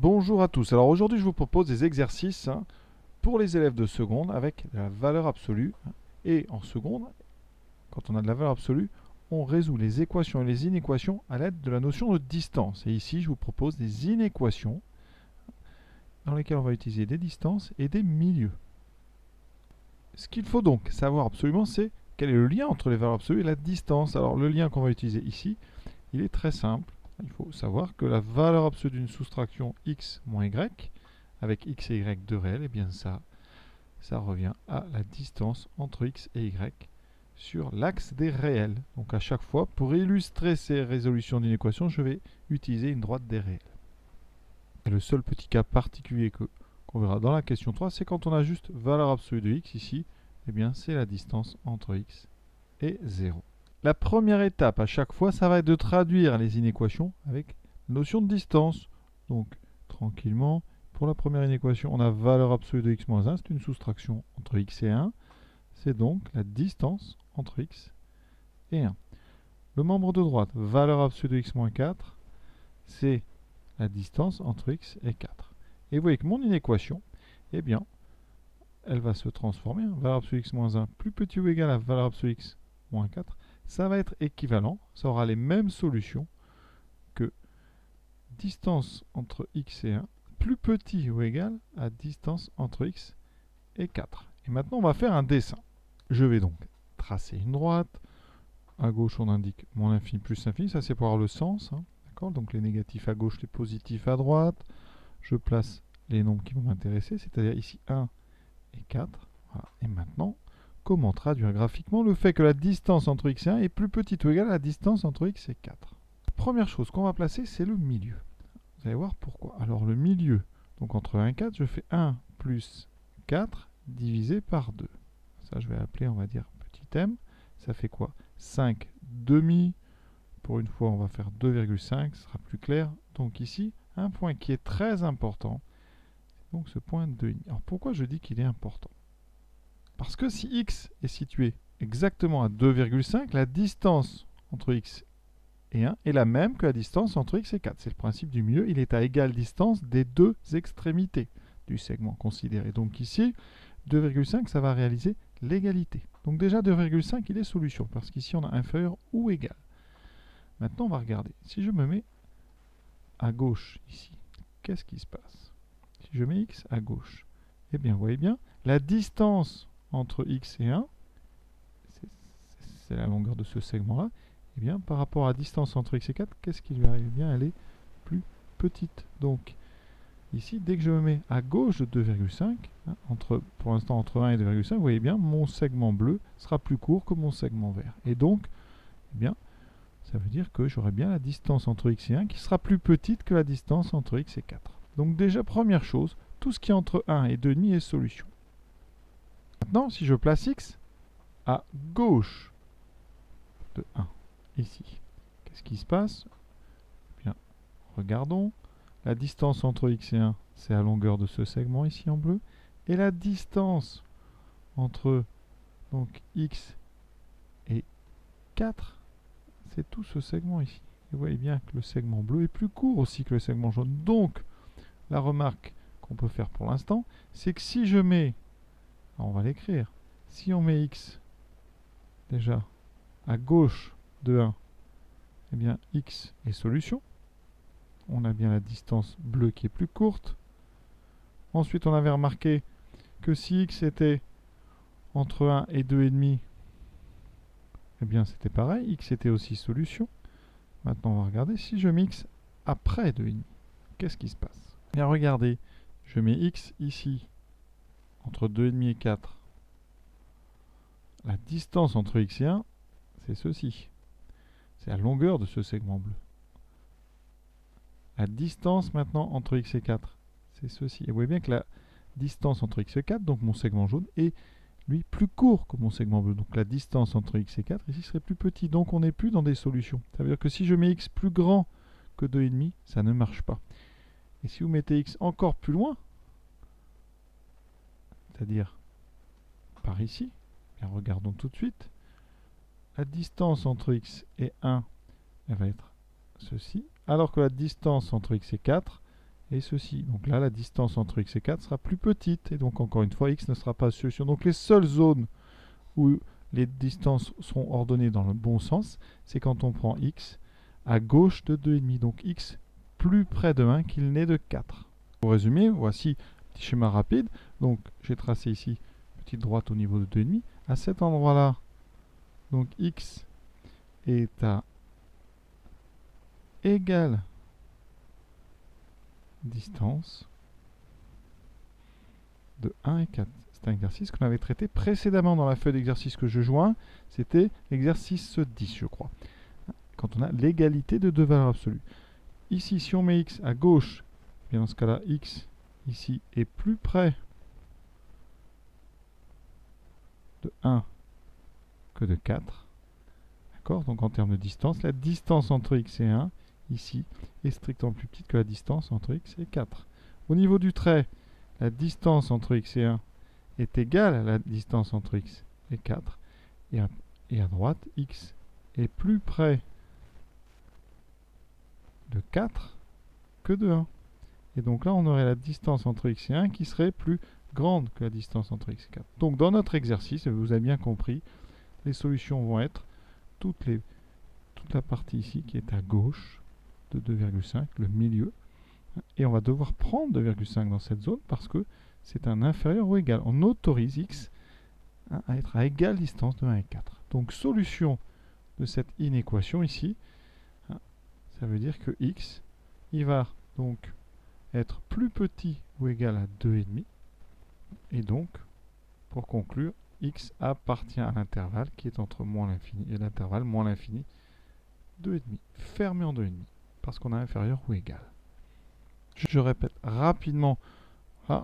Bonjour à tous. Alors aujourd'hui, je vous propose des exercices pour les élèves de seconde avec la valeur absolue. Et en seconde, quand on a de la valeur absolue, on résout les équations et les inéquations à l'aide de la notion de distance. Et ici, je vous propose des inéquations dans lesquelles on va utiliser des distances et des milieux. Ce qu'il faut donc savoir absolument, c'est quel est le lien entre les valeurs absolues et la distance. Alors le lien qu'on va utiliser ici, il est très simple. Il faut savoir que la valeur absolue d'une soustraction x moins y, avec x et y de réels, et bien ça revient à la distance entre x et y sur l'axe des réels. Donc à chaque fois, pour illustrer ces résolutions d'une équation, je vais utiliser une droite des réels. Et le seul petit cas particulier qu'on verra dans la question 3, c'est quand on a juste valeur absolue de x ici, et bien c'est la distance entre x et 0. La première étape à chaque fois, ça va être de traduire les inéquations avec notion de distance. Donc, tranquillement, pour la première inéquation, on a valeur absolue de x moins 1, c'est une soustraction entre x et 1. C'est donc la distance entre x et 1. Le membre de droite, valeur absolue de x moins 4, c'est la distance entre x et 4. Et vous voyez que mon inéquation, eh bien, elle va se transformer. Valeur absolue de x moins 1 plus petit ou égal à valeur absolue de x moins 4. Ça va être équivalent, ça aura les mêmes solutions que distance entre x et 1 plus petit ou égal à distance entre x et 4. Et maintenant, on va faire un dessin. Je vais donc tracer une droite. À gauche, on indique moins l'infini plus l'infini. Ça, c'est pour avoir le sens. D'accord. Donc les négatifs à gauche, les positifs à droite. Je place les nombres qui vont m'intéresser, c'est-à-dire ici 1 et 4. Voilà. Et maintenant, comment traduire graphiquement le fait que la distance entre x et 1 est plus petite ou égale à la distance entre x et 4. La première chose qu'on va placer, c'est le milieu. Vous allez voir pourquoi. Alors le milieu, donc entre 1 et 4, je fais 1 plus 4 divisé par 2. Ça, je vais appeler, on va dire, petit m. Ça fait quoi? 5 demi. Pour une fois, on va faire 2,5, ce sera plus clair. Donc ici, un point qui est très important, donc ce point 2,5. Alors pourquoi je dis qu'il est important? Parce que si x est situé exactement à 2,5, la distance entre x et 1 est la même que la distance entre x et 4. C'est le principe du milieu, il est à égale distance des deux extrémités du segment considéré. Donc ici, 2,5, ça va réaliser l'égalité. Donc déjà 2,5, il est solution, parce qu'ici on a inférieur ou égal. Maintenant, on va regarder. Si je me mets à gauche ici, qu'est-ce qui se passe? Si je mets x à gauche, eh bien, vous voyez bien, la distance entre x et 1, c'est la longueur de ce segment-là, eh bien, par rapport à la distance entre x et 4, qu'est-ce qui lui arrive? Eh bien, elle est plus petite. Donc, ici, dès que je me mets à gauche de 2,5, pour l'instant entre 1 et 2,5, vous voyez bien, mon segment bleu sera plus court que mon segment vert. Et donc, eh bien, ça veut dire que j'aurai bien la distance entre x et 1 qui sera plus petite que la distance entre x et 4. Donc déjà, première chose, tout ce qui est entre 1 et 2,5 est solution. Maintenant, si je place x à gauche de 1, ici, qu'est-ce qui se passe? Eh bien, regardons. La distance entre x et 1, c'est la longueur de ce segment ici en bleu. Et la distance entre donc, x et 4, c'est tout ce segment ici. Et vous voyez bien que le segment bleu est plus court aussi que le segment jaune. Donc, la remarque qu'on peut faire pour l'instant, c'est que si je mets, on va l'écrire, si on met x déjà à gauche de 1, eh bien x est solution. On a bien la distance bleue qui est plus courte. Ensuite, on avait remarqué que si x était entre 1 et 2,5, eh bien c'était pareil, x était aussi solution. Maintenant, on va regarder si je mets x après 2,5. Qu'est-ce qui se passe? Eh bien, regardez, je mets x ici, entre 2,5 et 4. La distance entre x et 1, c'est ceci. C'est la longueur de ce segment bleu. La distance maintenant entre x et 4, c'est ceci. Et vous voyez bien que la distance entre x et 4, donc mon segment jaune, est lui plus court que mon segment bleu. Donc la distance entre x et 4 ici serait plus petit. Donc on n'est plus dans des solutions. Ça veut dire que si je mets x plus grand que 2,5, ça ne marche pas. Et si vous mettez x encore plus loin, c'est-à-dire par ici, bien regardons tout de suite, la distance entre x et 1, elle va être ceci, alors que la distance entre x et 4, et ceci. Donc là, la distance entre x et 4 sera plus petite. Et donc, encore une fois, x ne sera pas solution. Donc, les seules zones où les distances seront ordonnées dans le bon sens, c'est quand on prend x à gauche de 2,5. Donc, x plus près de 1 qu'il n'est de 4. Pour résumer, voici un petit schéma rapide. Donc, j'ai tracé ici une petite droite au niveau de 2,5. À cet endroit-là, donc x est à égale distance de 1 et 4. C'est un exercice qu'on avait traité précédemment dans la feuille d'exercice que je joins. C'était l'exercice 10, je crois. Quand on a l'égalité de deux valeurs absolues. Ici, si on met x à gauche, bien dans ce cas-là, x ici est plus près de 1 que de 4. D'accord? Donc en termes de distance, la distance entre x et 1, ici, est strictement plus petite que la distance entre x et 4. Au niveau du trait, la distance entre x et 1 est égale à la distance entre x et 4. Et à droite, x est plus près de 4 que de 1. Et donc là, on aurait la distance entre x et 1 qui serait plus grande que la distance entre x et 4. Donc dans notre exercice, vous avez bien compris, les solutions vont être toute la partie ici qui est à gauche de 2,5, le milieu. Et on va devoir prendre 2,5 dans cette zone parce que c'est un inférieur ou égal. On autorise x à être à égale distance de 1 et 4. Donc solution de cette inéquation ici, ça veut dire que x, il va donc être plus petit ou égal à 2,5. Et donc, pour conclure, x appartient à l'intervalle qui est entre moins l'infini et l'intervalle moins l'infini 2,5. Fermé en 2,5 parce qu'on a inférieur ou égal. Je répète rapidement.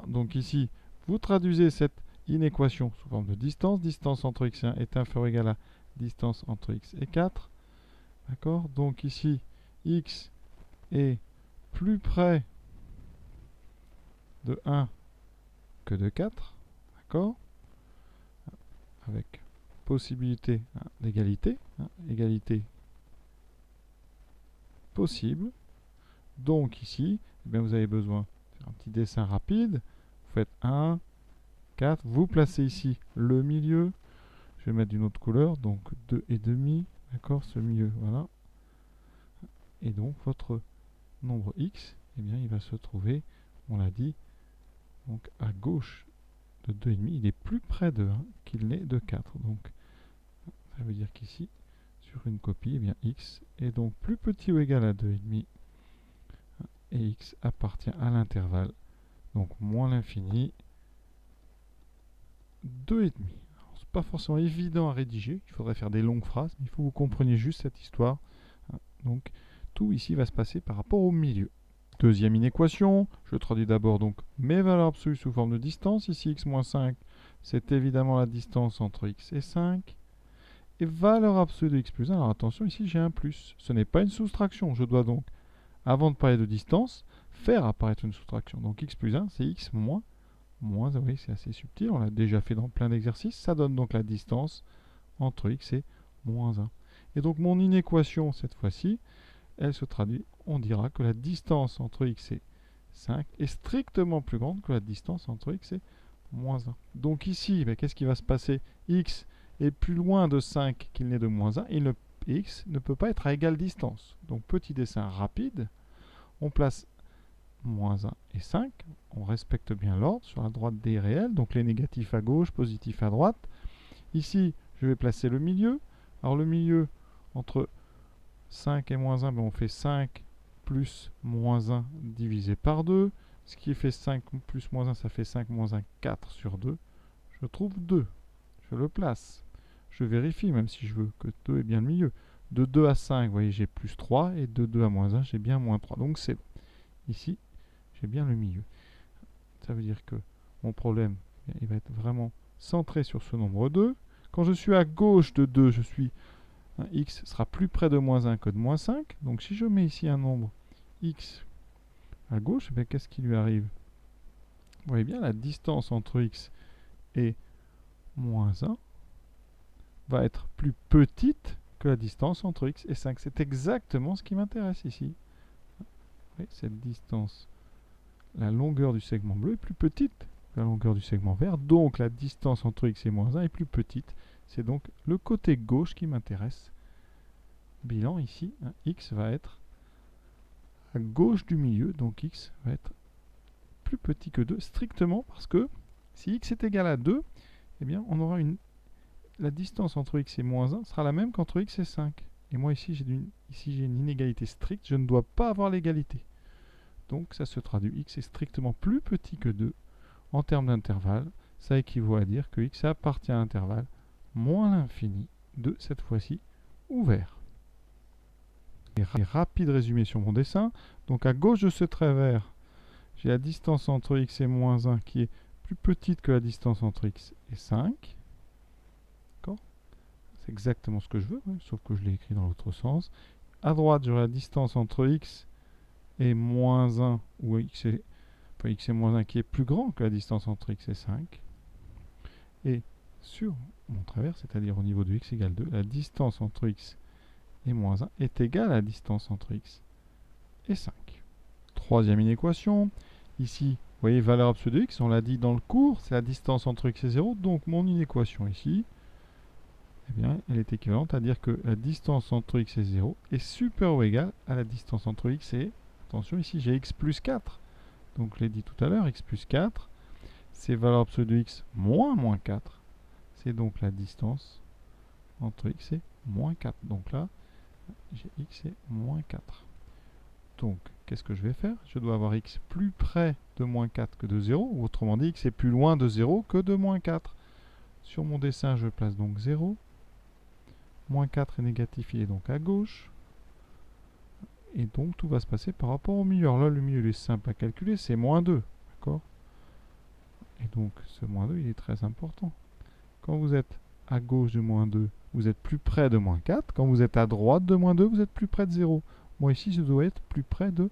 Donc ici, vous traduisez cette inéquation sous forme de distance. Distance entre x et 1 est inférieure ou égale à distance entre x et 4. D'accord? Donc ici, x est plus près de 1 que de 4. D'accord? Avec possibilité d'égalité. Égalité possible. Donc ici, eh bien, vous avez besoin de faire un petit dessin rapide. Vous faites 1, 4. Vous placez ici le milieu. Je vais mettre d'une autre couleur. Donc 2,5. D'accord? Ce milieu, voilà. Et donc votre nombre x, eh bien, il va se trouver, on l'a dit, donc à gauche de 2,5. Il est plus près de 1 qu'il n'est de 4. Donc ça veut dire qu'ici, sur une copie, eh bien, x est donc plus petit ou égal à 2,5. Et x appartient à l'intervalle, donc moins l'infini, 2,5. C'est pas forcément évident à rédiger, il faudrait faire des longues phrases, mais il faut que vous compreniez juste cette histoire. Donc tout ici va se passer par rapport au milieu. Deuxième inéquation, je traduis d'abord donc mes valeurs absolues sous forme de distance. Ici x moins 5, c'est évidemment la distance entre x et 5. Et valeur absolue de x plus 1, alors attention, ici j'ai un plus. Ce n'est pas une soustraction, je dois donc, avant de parler de distance, faire apparaître une soustraction. Donc x plus 1, c'est x moins 1. Vous voyez, c'est assez subtil, on l'a déjà fait dans plein d'exercices. Ça donne donc la distance entre x et moins 1. Et donc mon inéquation, cette fois-ci, elle se traduit, on dira que la distance entre x et 5 est strictement plus grande que la distance entre x et moins 1. Donc ici, qu'est-ce qui va se passer? X est plus loin de 5 qu'il n'est de moins 1, et x ne peut pas être à égale distance. Donc petit dessin rapide, on place moins 1 et 5, on respecte bien l'ordre, sur la droite des réels, donc les négatifs à gauche, positifs à droite. Ici, je vais placer le milieu. Alors le milieu, entre 5 et moins 1, on fait 5 plus moins 1 divisé par 2. Ce qui fait 5 plus moins 1, ça fait 5 moins 1, 4 sur 2. Je trouve 2. Je le place. Je vérifie, même si je veux que 2 est bien le milieu. De 2 à 5, vous voyez, j'ai plus 3. Et de 2 à moins 1, j'ai bien moins 3. Donc c'est bon. Ici, j'ai bien le milieu. Ça veut dire que mon problème, il va être vraiment centré sur ce nombre 2. Quand je suis à gauche de 2, je suis... x sera plus près de moins 1 que de moins 5. Donc si je mets ici un nombre x à gauche, qu'est-ce qui lui arrive? Vous voyez bien, la distance entre x et moins 1 va être plus petite que la distance entre x et 5. C'est exactement ce qui m'intéresse ici. Oui, cette distance la longueur du segment bleu est plus petite que la longueur du segment vert, donc la distance entre x et moins 1 est plus petite. C'est donc le côté gauche qui m'intéresse. Bilan ici, hein, x va être à gauche du milieu, donc x va être plus petit que 2, strictement parce que si x est égal à 2, eh bien on aura la distance entre x et moins 1 sera la même qu'entre x et 5. Et moi ici j'ai une inégalité stricte, je ne dois pas avoir l'égalité. Donc ça se traduit, x est strictement plus petit que 2 en termes d'intervalle. Ça équivaut à dire que x appartient à l'intervalle moins l'infini de, cette fois-ci, ouvert. Et rapide résumé sur mon dessin. Donc à gauche de ce trait vert, j'ai la distance entre x et moins 1 qui est plus petite que la distance entre x et 5. D'accord ? C'est exactement ce que je veux, hein, sauf que je l'ai écrit dans l'autre sens. À droite, j'aurai la distance entre x et moins 1, ou x et moins 1 qui est plus grand que la distance entre x et 5. Et sur mon travers, c'est-à-dire au niveau de x égale 2, la distance entre x et moins 1 est égale à la distance entre x et 5. Troisième inéquation. Ici, vous voyez, valeur absolue de x, on l'a dit dans le cours, c'est la distance entre x et 0. Donc mon inéquation ici, eh bien, elle est équivalente à dire que la distance entre x et 0 est supérieure ou égale à la distance entre x et, attention ici, j'ai x plus 4. Donc je l'ai dit tout à l'heure, x plus 4, c'est valeur absolue de x moins 4. C'est donc la distance entre x et moins 4. Donc là, j'ai x et moins 4. Donc, qu'est-ce que je vais faire? Je dois avoir x plus près de moins 4 que de 0, ou autrement dit, x est plus loin de 0 que de moins 4. Sur mon dessin, je place donc 0. Moins 4 est négatif, il est donc à gauche. Et donc, tout va se passer par rapport au milieu. Alors là, le milieu, il est simple à calculer, c'est moins 2. D'accord? Et donc, ce moins 2, il est très important. Quand vous êtes à gauche de moins 2, vous êtes plus près de moins 4. Quand vous êtes à droite de moins 2, vous êtes plus près de 0. Moi, ici, je dois être plus près de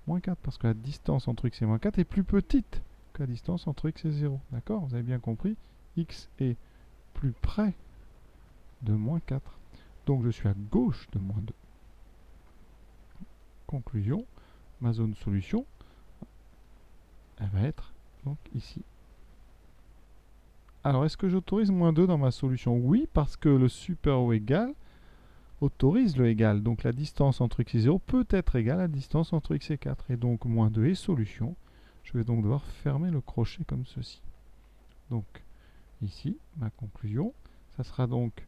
moins 4, parce que la distance entre x et moins 4 est plus petite que la distance entre x et 0. D'accord? Vous avez bien compris? X est plus près de moins 4. Donc, je suis à gauche de moins 2. Conclusion, ma zone solution, elle va être donc ici. Alors, est-ce que j'autorise moins 2 dans ma solution? Oui, parce que le supérieur ou égal autorise le égal. Donc, la distance entre x et 0 peut être égale à la distance entre x et 4. Et donc, moins 2 est solution. Je vais donc devoir fermer le crochet comme ceci. Donc, ici, ma conclusion, ça sera donc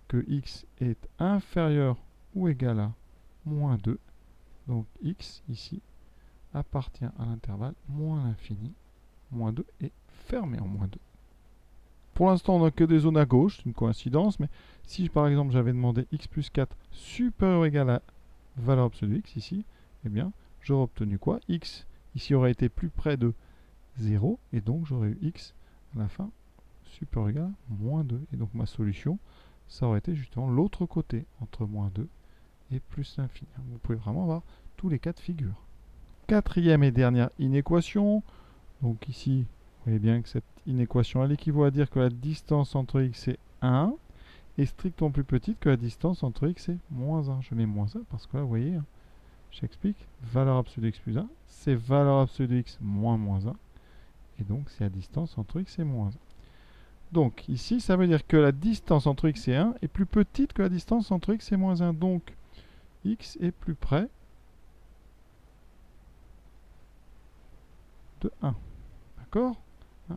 que x est inférieur ou égal à moins 2. Donc, x, ici, appartient à l'intervalle moins l'infini. Moins 2 est fermé en moins 2. Pour l'instant, on n'a que des zones à gauche, c'est une coïncidence, mais si par exemple j'avais demandé x plus 4 supérieur ou égal à valeur absolue de x ici, eh bien, j'aurais obtenu quoi? X ici aurait été plus près de 0, et donc j'aurais eu x à la fin supérieur ou égal à moins 2. Et donc ma solution, ça aurait été justement l'autre côté, entre moins 2 et plus l'infini. Vous pouvez vraiment avoir tous les cas de figure. Quatrième et dernière inéquation. Donc ici, vous voyez bien que cette inéquation, elle équivaut à dire que la distance entre x et 1 est strictement plus petite que la distance entre x et moins 1. Je mets moins 1 parce que là, vous voyez, j'explique, valeur absolue de x plus 1, c'est valeur absolue de x moins 1. Et donc, c'est la distance entre x et moins 1. Donc, ici, ça veut dire que la distance entre x et 1 est plus petite que la distance entre x et moins 1. Donc, x est plus près de 1. D'accord?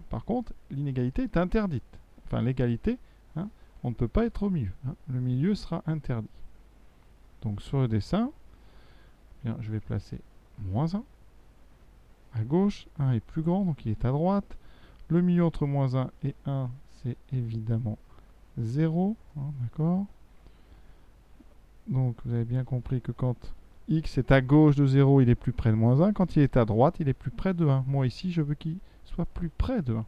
Par contre, l'inégalité est interdite. Enfin, l'égalité, on ne peut pas être au milieu. Le milieu sera interdit. Donc, sur le dessin, bien, je vais placer moins 1 à gauche. 1 est plus grand, donc il est à droite. Le milieu entre moins 1 et 1, c'est évidemment 0. D'accord? Donc, vous avez bien compris que quand x est à gauche de 0, il est plus près de moins 1. Quand il est à droite, il est plus près de 1. Moi, ici, je veux qu'il soit plus près de 1.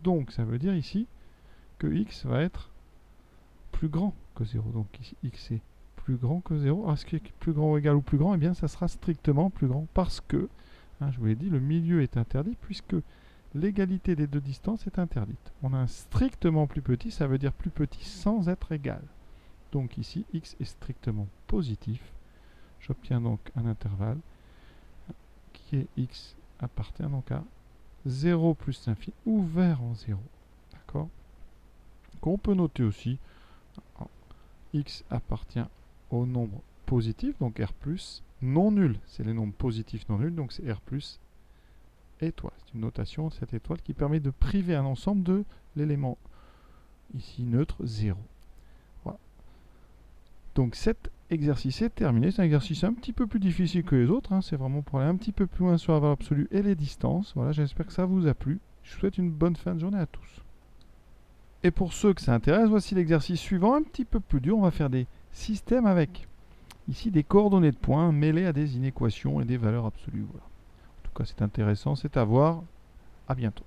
Donc, ça veut dire ici que x va être plus grand que 0. Donc, ici, x est plus grand que 0. Alors, ce qui est plus grand ou égal ou plus grand, eh bien, ça sera strictement plus grand parce que, je vous l'ai dit, le milieu est interdit puisque l'égalité des deux distances est interdite. On a un strictement plus petit, ça veut dire plus petit sans être égal. Donc ici, x est strictement positif. J'obtiens donc un intervalle qui et x appartient donc à 0 plus l'infini, ouvert en 0. D'accord? On peut noter aussi, x appartient au nombre positif, donc R+, non nul, c'est les nombres positifs non nuls, donc c'est R+, étoile. C'est une notation de cette étoile qui permet de priver un ensemble de l'élément, ici neutre, 0. Voilà. Donc cet exercice est terminé. C'est un exercice un petit peu plus difficile que les autres, hein. C'est vraiment pour aller un petit peu plus loin sur la valeur absolue et les distances. Voilà, j'espère que ça vous a plu. Je vous souhaite une bonne fin de journée à tous. Et pour ceux que ça intéresse, voici l'exercice suivant, un petit peu plus dur. On va faire des systèmes avec, ici, des coordonnées de points mêlées à des inéquations et des valeurs absolues. Voilà. En tout cas, c'est intéressant, c'est à voir. À bientôt.